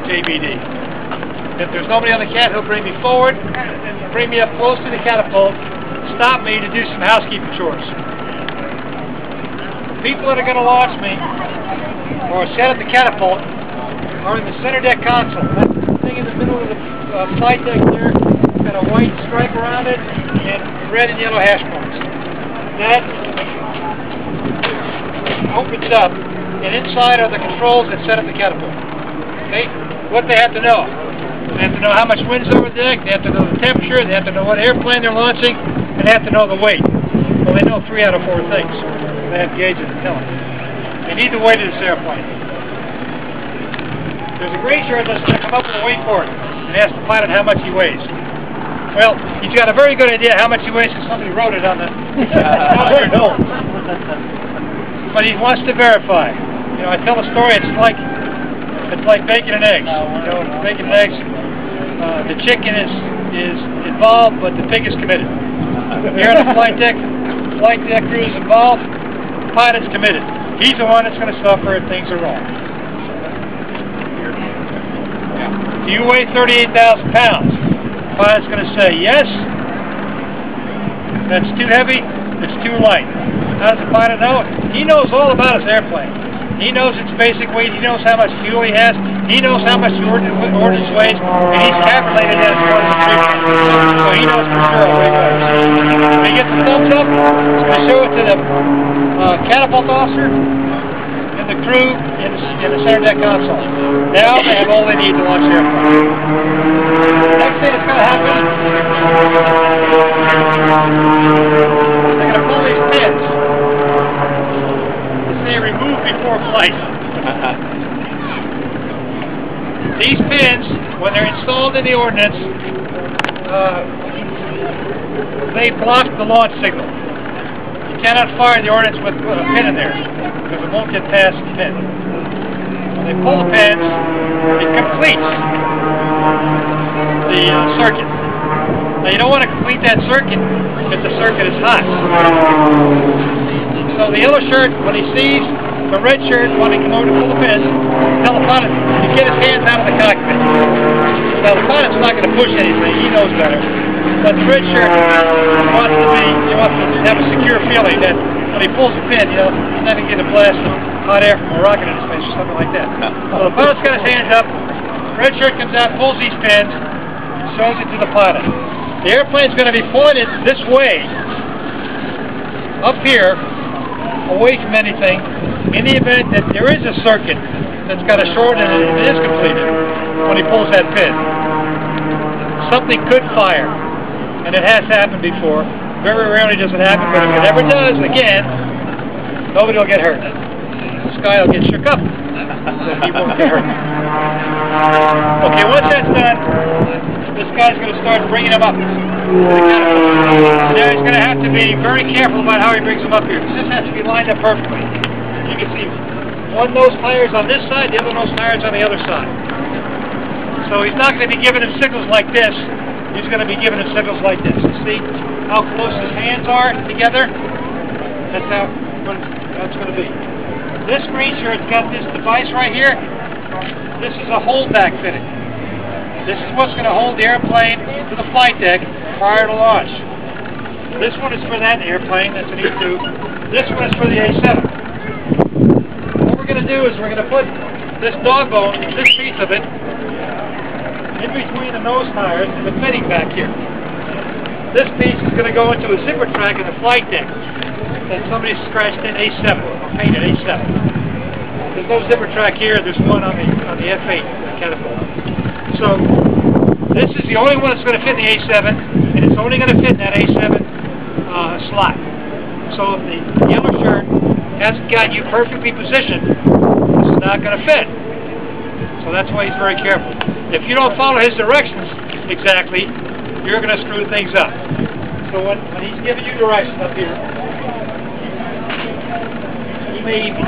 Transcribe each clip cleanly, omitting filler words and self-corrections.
JBD. If there's nobody on the cat, he'll bring me forward, bring me up close to the catapult, stop me to do some housekeeping chores. People that are going to launch me or set up the catapult are in the center deck console. That's the thing in the middle of the flight deck there. It's got a white stripe around it and red and yellow hash marks. That opens up, and inside are the controls that set up the catapult. Okay? What they have to know. They have to know how much wind's over the deck, they have to know the temperature, they have to know what airplane they're launching, and they have to know the weight. Well, they know 3 out of 4 things. They have gauges to tell them. They need the weight of this airplane. There's a gray shirt that's going to come up with a weight for it and ask the pilot how much he weighs. Well, he's got a very good idea how much he weighs because somebody wrote it on the note. But he wants to verify. You know, I tell a story, it's like bacon and eggs. You know, bacon and eggs, the chicken is involved, but the pig is committed. Here on the flight deck crew is involved, the pilot's committed. He's the one that's going to suffer if things are wrong. Do you weigh 38,000 pounds? The pilot's going to say, yes, that's too heavy, it's too light. How does the pilot know? He knows all about his airplane. He knows its basic weight, he knows how much fuel he has, he knows how much the ordnance weighs, and he's calculated that as part of the treatment. So he knows for sure what he weighs. When he gets the thumbs up, he's going to show it to the catapult officer and the crew in the center deck console. Now they have all they need to launch the airplane. The next thing that's going to happen, they're going to pull these pins. They remove before flight. These pins, when they're installed in the ordnance, they block the launch signal. You cannot fire the ordnance with a pin in there because it won't get past the pin. When they pull the pins, it completes the circuit. Now you don't want to complete that circuit if the circuit is hot. So the yellow shirt, when he sees the red shirt wanting to come over to pull the pins, tell the pilot to get his hands out of the cockpit. Now the pilot's not going to push anything, he knows better. But the red shirt wants to have a secure feeling that when he pulls the pin, you know, he's not going to get a blast of hot air from a rocket in his face or something like that. So the pilot's got his hands up, red shirt comes out, pulls these pins, shows it to the pilot. The airplane's going to be pointed this way, up here, away from anything, in the event that there is a circuit that's got a short and it is completed when he pulls that pin. Something could fire, and it has happened before. Very rarely does it happen, but if it ever does, again, nobody will get hurt. The sky will get shook up, but he won't get hurt. Okay, once that's done, this guy's going to start bringing them up. Now he's going to have to be very careful about how he brings them up here, because this has to be lined up perfectly. You can see one nose tire is on this side, the other nose tire is on the other side. So he's not going to be giving him signals like this, he's going to be giving him signals like this. You see how close his hands are together? That's how it's going to be. This green shirt's got this device right here. This is a holdback fitting. This is what's going to hold the airplane to the flight deck prior to launch. This one is for that airplane, that's an E2. This one is for the A7. What we're going to do is we're going to put this dog bone, this piece of it, in between the nose tires and the fitting back here. This piece is going to go into a zipper track in the flight deck that somebody scratched in A7, or painted A7. There's no zipper track here, there's one on the F8 catapult. So this is the only one that's going to fit in the A7, and it's only going to fit in that A7 slot. So if the yellow shirt hasn't got you perfectly positioned, it's not going to fit. So that's why he's very careful. If you don't follow his directions exactly, you're going to screw things up. So when he's giving you directions up here, he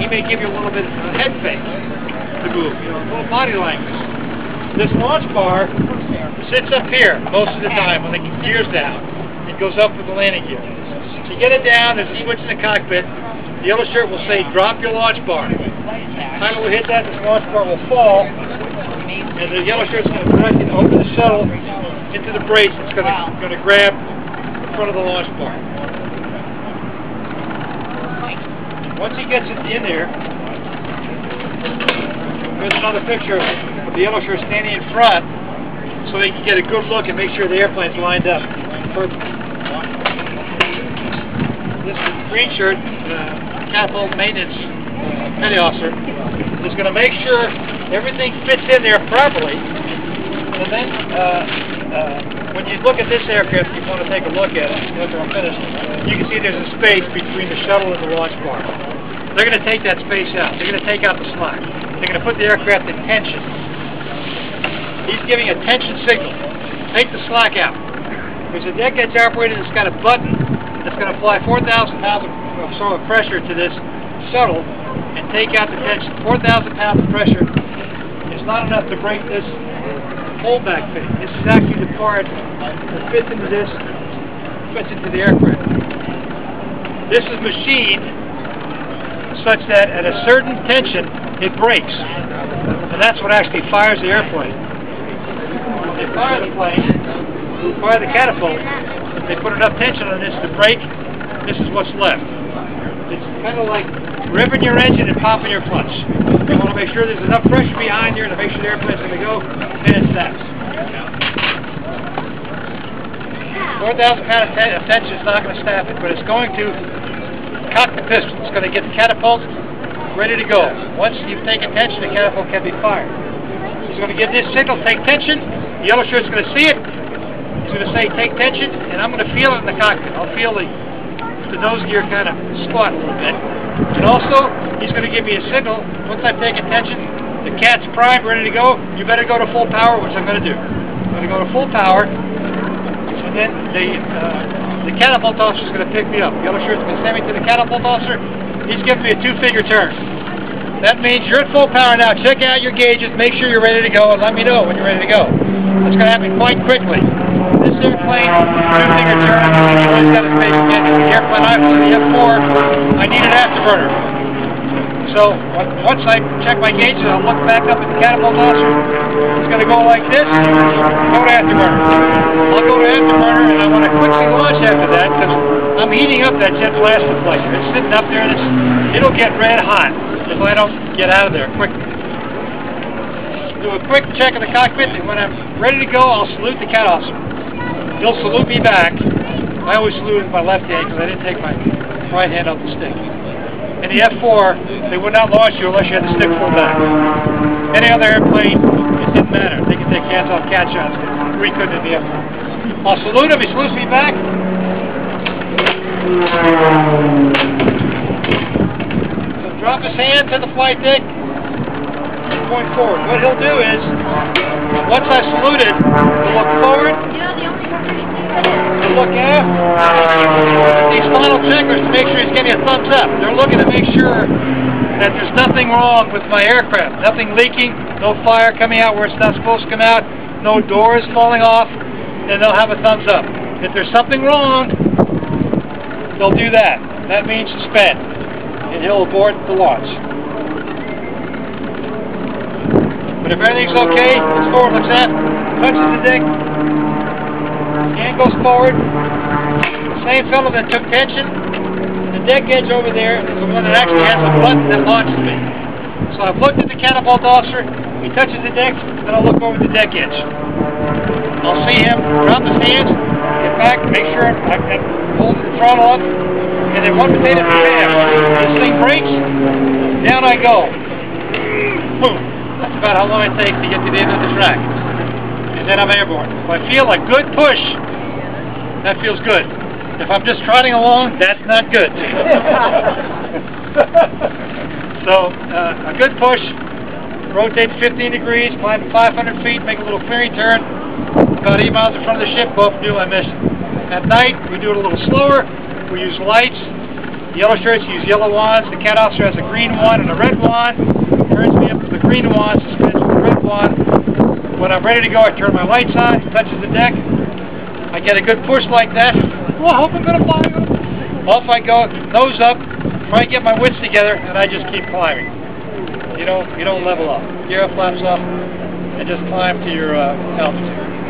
may give you a little bit of a head fake to move, you know, a little body language. This launch bar sits up here most of the time when the gear's down. It goes up with the landing gear. So you get it down, there's a switch in the cockpit. The yellow shirt will say, drop your launch bar. The pilot will hit that, this launch bar will fall. and the yellow shirt's going to direct it over the shuttle into the brace. It's going to grab the front of the launch bar. Once he gets it in there, here's another picture of the yellow shirt standing in front, so they can get a good look and make sure the airplane's lined up perfectly. This green shirt, catapult maintenance petty officer, is going to make sure everything fits in there properly. And then, when you look at this aircraft, you want to take a look at it after I'm finished. You can see there's a space between the shuttle and the launch bar. They're going to take that space out. They're going to take out the slack. They're going to put the aircraft in tension. He's giving a tension signal. Take the slack out. There's a deck edge operator that's got a button that's going to apply 4,000 pounds of pressure to this shuttle and take out the tension. 4,000 pounds of pressure is not enough to break this holdback fitting. This is actually the part that fits into this, fits into the aircraft. This is machined such that at a certain tension it breaks, and that's what actually fires the airplane. If they fire the plane, fire the catapult, if they put enough tension on this to break, this is what's left. It's kind of like revving your engine and popping your clutch. You want to make sure there's enough pressure behind here to make sure the airplane's going to go, and it stops. 4,000 pounds of tension is not going to stop it, but it's going to cock the pistol. It's going to get the catapult ready to go. Once you've taken tension, the catapult can be fired. He's going to give this signal, take tension. The yellow shirt's going to see it. He's going to say, take tension, and I'm going to feel it in the cockpit. I'll feel the nose gear kind of squat a little bit. And also, he's going to give me a signal. Once I've taken tension, the cat's primed, ready to go. You better go to full power, which I'm going to do. I'm going to go to full power, and then the catapult officer is going to pick me up. The yellow shirt's going to send me to the catapult officer. He's giving me a 2-finger turn. That means you're at full power now. Check out your gauges, make sure you're ready to go, and let me know when you're ready to go. That's going to happen quite quickly. This airplane, 2-finger turn, you always got to space again. The airplane I flew, the F4, I need an afterburner. So once I check my gauges, I'll look back up at the catapult officer. It's going to go like this, go to afterburner. I'll go to afterburner, and I want to quickly launch after that because I'm heating up that jet blast deflector. It's sitting up there, and it'll get red hot if I don't get out of there quickly. Do a quick check of the cockpit, and when I'm ready to go, I'll salute the cat officer. He'll salute me back. I always salute with my left hand because I didn't take my right hand off the stick. In the F4, they would not launch you unless you had the stick pulled back. Any other airplane, it didn't matter. They could take hands-off cat shots. We couldn't in the F4. I'll salute him. He salutes me back. So drop his hand to the flight deck and point forward. What he'll do is, once I saluted, he'll look forward. Look after these final checkers to make sure he's getting a thumbs up. They're looking to make sure that there's nothing wrong with my aircraft. Nothing leaking, no fire coming out where it's not supposed to come out, no doors falling off, then they'll have a thumbs up. If there's something wrong, they'll do that. That means suspend, and he'll abort the launch. But if everything's okay, it's forward looks at, touches the deck, hand goes forward. The same fellow that took tension, the deck edge over there is the one that actually has a button that launches me. So I've looked at the catapult officer, he touches the deck, then I'll look over the deck edge. I'll see him drop his hands, get back, make sure I'm holding the throttle up, and then one potato to bam. This thing breaks, down I go. Boom. That's about how long it takes to get to the end of the track. And then I'm airborne. If I feel a good push, that feels good. If I'm just trotting along, that's not good. So, a good push, rotate 15 degrees, climb 500 feet, make a little clearing turn, about 8 miles in front of the ship, go up and do my mission. At night, we do it a little slower. We use lights. The yellow shirts use yellow wands. The cat officer has a green wand and a red wand. Turns me up to the green wand, suspends with the red wand. When I'm ready to go, I turn my lights on, touches the deck. I get a good push like that. Well, I hope I'm going to fly. Off I go, nose up, try to get my wits together, and I just keep climbing. You don't level up. Gear flaps up. and just climb to your altitude.